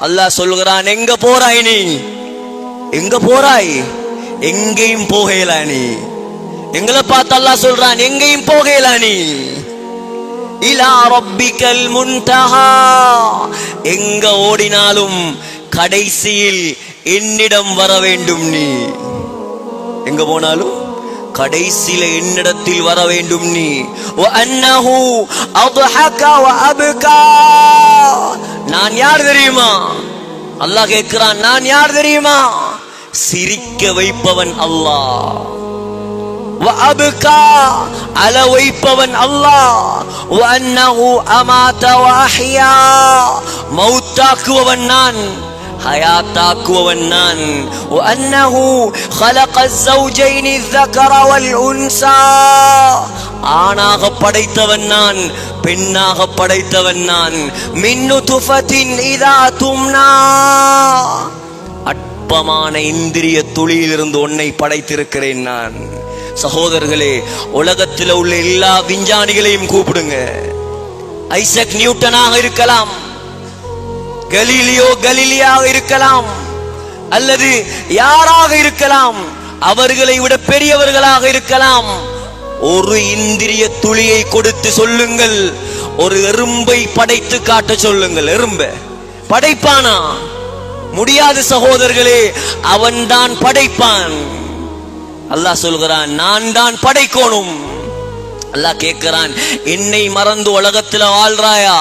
அல்லாஹ் சொல்கிறான், எங்க போறாய் நீ? எங்க போறாய்? எங்கேயும் போகல நீ. எங்களை பார்த்து அல்லாஹ் சொல்றான், எங்கேயும் போகல நீ. இலா ரப்பிக்கல் முன்தஹா, எங்க ஓடினாலும் கடைசியில் என்னிடம் வர வேண்டும் நீ. எங்க போனாலும் கடைசியில என்னிடத்தில் வர வேண்டும் நீ. வஅன்னஹு அத்ஹக வஅப்கா, நான் யார் தெரியுமா? அல்லாஹ் கேட்கிறான், நான் யார் தெரியுமா? சிரிக்க வைப்பவன் அல்லாஹ். வஅப்கா, அழ வைப்பவன் அல்லாஹ். வஅன்னஹு அமாத வஅஹ்யா, மௌத்தாக்குவவன் நான், ஹயாத்தாக்குவவன் நான். வஅன்னஹு خلق الزوجين الذكر والانثى, ஆணாக படைத்தவன் நான், பெண்ணாக படைத்தவன் நான். மின் நுத்ஃபத்தின் இதா தும்னா, அற்பமான இந்திரிய துளியிலிருந்து உன்னை படைத்திருக்கிறேன் நான். சகோதரர்களே, உலகத்தில் உள்ள எல்லா விஞ்ஞானிகளையும் கூப்பிடுங்க. ஐசக் நியூட்டனாக இருக்கலாம், கலீலியோ கலீலியாக இருக்கலாம், அல்லது யாராக இருக்கலாம், அவர்களை விட பெரியவர்களாக இருக்கலாம். ஒரு இந்திரிய துளியை கொடுத்து சொல்லுங்கள், ஒரு எறும்பை படைத்து காட்ட சொல்லுங்கள். எறும்பை படைப்பானா? முடியாது சகோதரர்களே, அவன்தான் படைப்பான். அல்லாஹ் சொல்கிறான், நான் தான் படைக்கணும். அல்லாஹ் கேட்கிறான், என்னை மறந்து உலகத்தில் வாழ்றாயா?